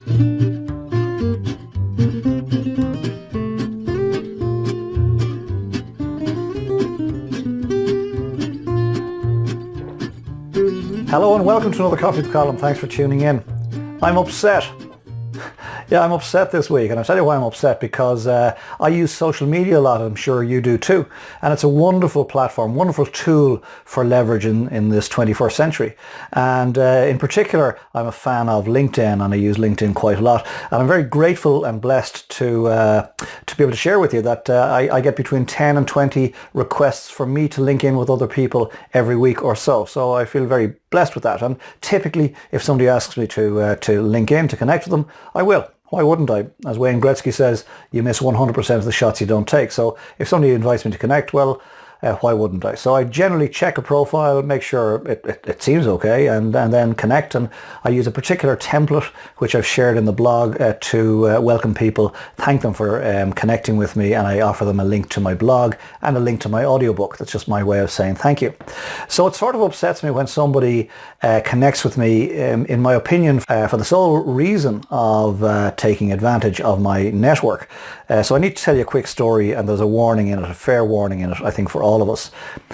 Hello and welcome to another Coffee with Colm. Thanks for tuning in. I'm upset. Yeah, I'm upset this week, and I'll tell you why I'm upset, because I use social media a lot. I'm sure you do too, and it's a wonderful platform, wonderful tool for leverage in this 21st century. And in particular, I'm a fan of LinkedIn, and I use LinkedIn quite a lot, and I'm very grateful and blessed to be able to share with you that I get between 10 and 20 requests for me to link in with other people every week or so. So I feel very blessed with that, and typically if somebody asks me to link in, to connect with them, I will. Why wouldn't I? As Wayne Gretzky says, you miss 100% of the shots you don't take. So if somebody invites me to connect, well, why wouldn't I? So I generally check a profile, make sure it seems okay, and then connect. And I use a particular template, which I've shared in the blog, to welcome people, thank them for connecting with me, and I offer them a link to my blog and a link to my audiobook. That's just my way of saying thank you. So it sort of upsets me when somebody connects with me, in my opinion, for the sole reason of taking advantage of my network. So I need to tell you a quick story, and there's a warning in it, a fair warning in it, I think, for all of us.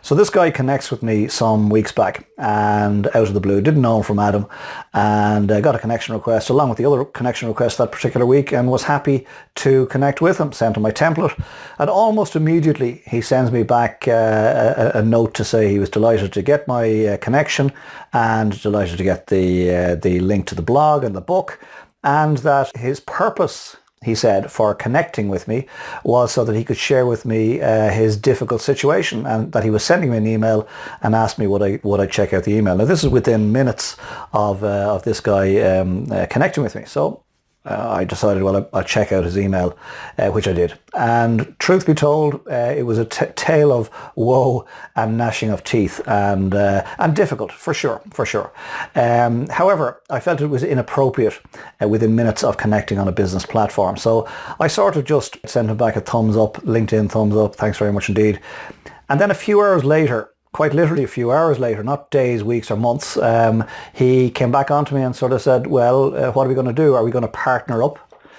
So this guy connects with me some weeks back, and out of the blue, didn't know him from Adam, and got a connection request along with the other connection request that particular week, and was happy to connect with him. Sent him my template, and almost immediately he sends me back a note to say he was delighted to get my connection, and delighted to get the link to the blog and the book, and that his purpose, he said, for connecting with me was so that he could share with me his difficult situation, and that he was sending me an email and asked me would I check out the email. Now this is within minutes of this guy connecting with me. So I decided, well, I'll check out his email, which I did. And truth be told, it was a tale of woe and gnashing of teeth, and difficult, for sure. However, I felt it was inappropriate within minutes of connecting on a business platform. So I sort of just sent him back a thumbs up, LinkedIn thumbs up, thanks very much indeed. And then a few hours later, quite literally a few hours later, not days, weeks or months, he came back onto me and sort of said, well, what are we going to do? Are we going to partner up?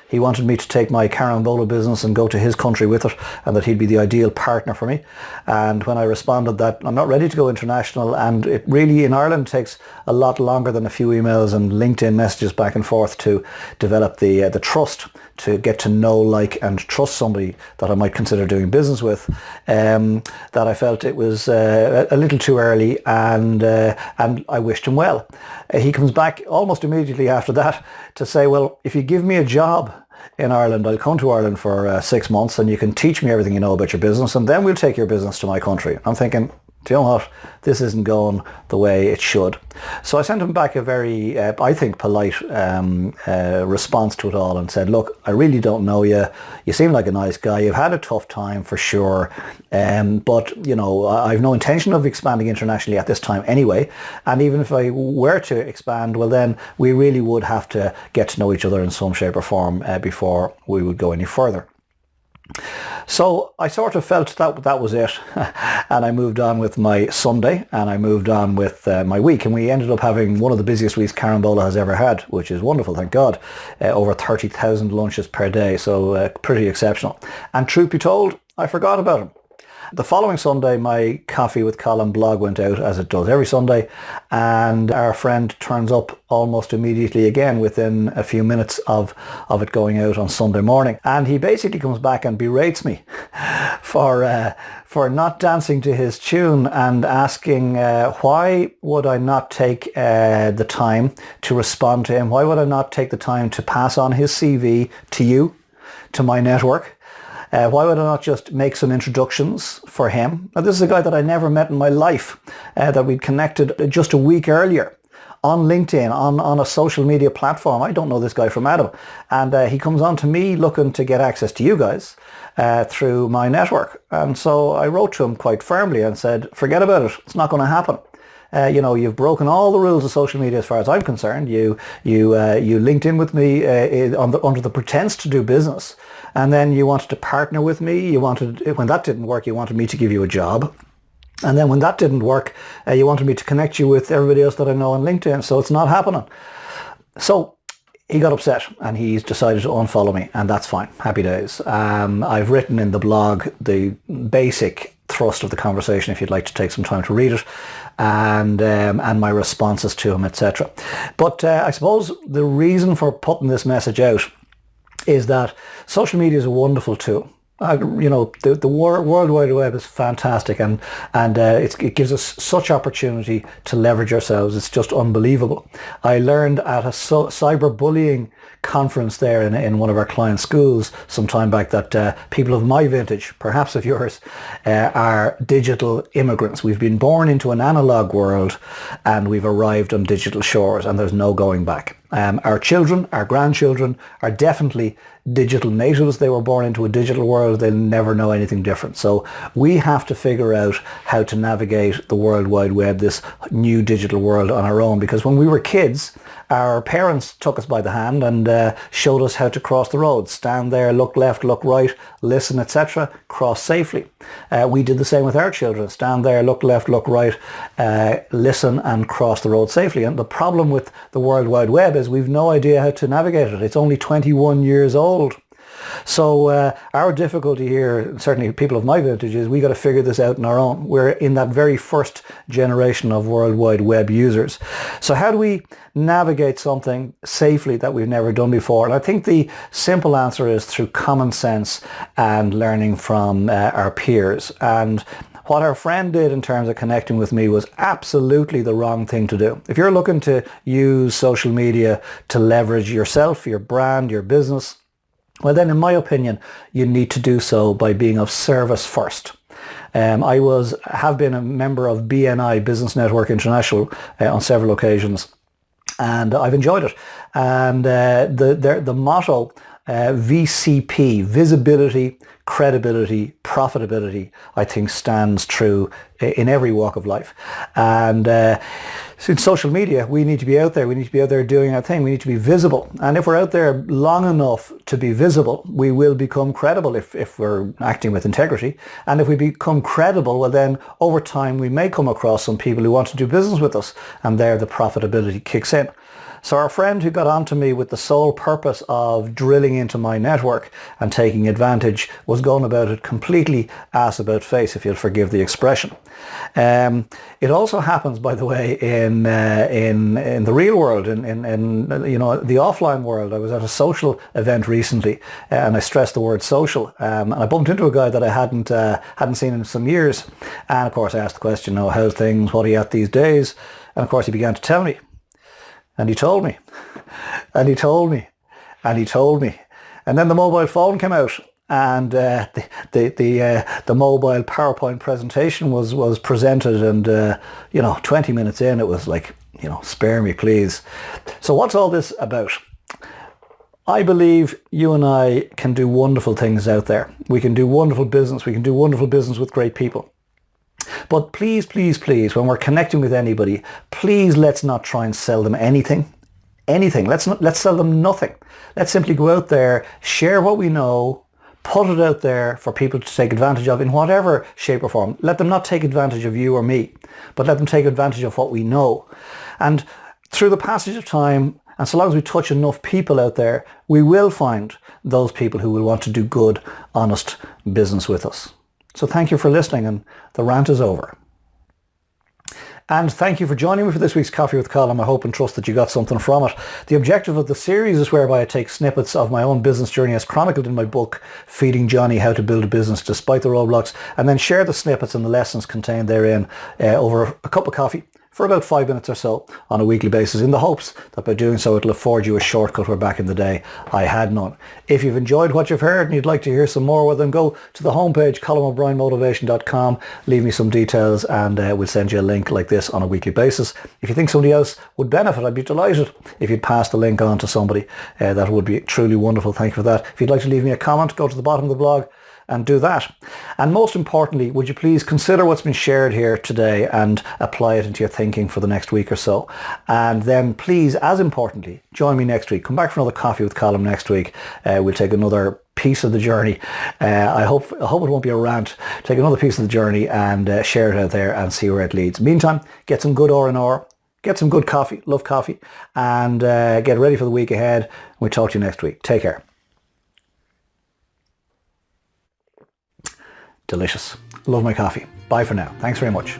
He wanted me to take my carambola business and go to his country with it, and that he'd be the ideal partner for me. And when I responded that I'm not ready to go international, and it really in Ireland takes a lot longer than a few emails and LinkedIn messages back and forth to develop the trust, to get to know, like, and trust somebody that I might consider doing business with, that I felt it was a little too early, and I wished him well. He comes back almost immediately after that to say, well, if you give me a job in Ireland, I'll come to Ireland for 6 months, and you can teach me everything you know about your business, and then we'll take your business to my country. I'm thinking, do you know what? This isn't going the way it should. So I sent him back a very, I think, polite response to it all, and said, look, I really don't know you. You seem like a nice guy. You've had a tough time for sure. But, you know, I've no intention of expanding internationally at this time anyway. And even if I were to expand, well, then we really would have to get to know each other in some shape or form before we would go any further. So I sort of felt that was it, and I moved on with my Sunday, and I moved on with my week, and we ended up having one of the busiest weeks Carambola has ever had, which is wonderful, thank God. Over 30,000 lunches per day, so pretty exceptional. And truth be told, I forgot about him. The following Sunday, my Coffee with Colm blog went out, as it does every Sunday, and our friend turns up almost immediately again within a few minutes of it going out on Sunday morning. And he basically comes back and berates me for not dancing to his tune, and asking why would I not take the time to respond to him? Why would I not take the time to pass on his CV to you, to my network? Why would I not just make some introductions for him? Now, this is a guy that I never met in my life, that we'd connected just a week earlier on LinkedIn, on a social media platform. I don't know this guy from Adam. And he comes on to me looking to get access to you guys through my network. And so I wrote to him quite firmly and said, forget about it. It's not going to happen. You know, you've broken all the rules of social media as far as I'm concerned. You linked in with me under the pretense to do business, and then you wanted to partner with me. When that didn't work, you wanted me to give you a job, and then when that didn't work, you wanted me to connect you with everybody else that I know on LinkedIn. So it's not happening. So he got upset and he's decided to unfollow me, and that's fine. Happy days. I've written in the blog the basic thrust of the conversation if you'd like to take some time to read it, and my responses to him, etc. But I suppose the reason for putting this message out is that social media is a wonderful tool. The World Wide Web is fantastic, and it gives us such opportunity to leverage ourselves. It's just unbelievable. I learned at a cyberbullying conference there in one of our client schools some time back that people of my vintage, perhaps of yours, are digital immigrants. We've been born into an analog world and we've arrived on digital shores, and there's no going back. Our children, our grandchildren are definitely digital natives. They were born into a digital world. They'll never know anything different. So we have to figure out how to navigate the World Wide Web, this new digital world, on our own. Because when we were kids, our parents took us by the hand and showed us how to cross the road. Stand there, look left, look right, listen, etc. Cross safely. We did the same with our children. Stand there, look left, look right, listen and cross the road safely. And the problem with the World Wide Web is we've no idea how to navigate it. It's only 21 years old. So our difficulty here, certainly people of my vintage, is we got to figure this out on our own. We're in that very first generation of World Wide Web users. So how do we navigate something safely that we've never done before? And I think the simple answer is through common sense and learning from our peers. And what our friend did in terms of connecting with me was absolutely the wrong thing to do. If you're looking to use social media to leverage yourself, your brand, your business, well then, in my opinion, you need to do so by being of service first. I have been a member of BNI, Business Network International, on several occasions, and I've enjoyed it. And the motto, VCP, visibility, credibility, profitability, I think stands true in every walk of life. And so in social media, we need to be out there. We need to be out there doing our thing. We need to be visible. And if we're out there long enough to be visible, we will become credible if we're acting with integrity. And if we become credible, well then over time we may come across some people who want to do business with us, and there the profitability kicks in. So our friend who got onto me with the sole purpose of drilling into my network and taking advantage was going about it completely ass about face, if you'll forgive the expression. It also happens, by the way, in the real world, in the offline world. I was at a social event recently, and I stressed the word social. And I bumped into a guy that I hadn't seen in some years, and of course I asked the question, how's things? What are you at these days? And of course he began to tell me. And he told me, and he told me, and he told me. And then the mobile phone came out, and the mobile PowerPoint presentation was presented, and 20 minutes in, it was like, spare me, please. So what's all this about? I believe you and I can do wonderful things out there. We can do wonderful business. We can do wonderful business with great people. But please, please, please, when we're connecting with anybody, please let's not try and sell them anything. Let's sell them nothing. Let's simply go out there, share what we know, put it out there for people to take advantage of in whatever shape or form. Let them not take advantage of you or me, but let them take advantage of what we know. And through the passage of time, and so long as we touch enough people out there, we will find those people who will want to do good, honest business with us. So thank you for listening, and the rant is over. And thank you for joining me for this week's Coffee with Colm. I hope and trust that you got something from it. The objective of the series is whereby I take snippets of my own business journey as chronicled in my book, Feeding Johnny, How to Build a Business Despite the Roadblocks, and then share the snippets and the lessons contained therein over a cup of coffee for about 5 minutes or so on a weekly basis, in the hopes that by doing so it'll afford you a shortcut where back in the day I had none. If you've enjoyed what you've heard and you'd like to hear some more, well then go to the homepage, ColmO'BrienMotivation.com, leave me some details, and we'll send you a link like this on a weekly basis. If you think somebody else would benefit, I'd be delighted if you'd pass the link on to somebody. That would be truly wonderful. Thank you for that. If you'd like to leave me a comment, go to the bottom of the blog and do that. And most importantly, would you please consider what's been shared here today and apply it into your thinking for the next week or so. And then please, as importantly, join me next week. Come back for another Coffee with Colm next week. We'll take another piece of the journey. I hope it won't be a rant. Take another piece of the journey and share it out there and see where it leads. Meantime, get some good R&R, get some good coffee, love coffee, and get ready for the week ahead. We'll talk to you next week. Take care. Delicious. Love my coffee. Bye for now. Thanks very much.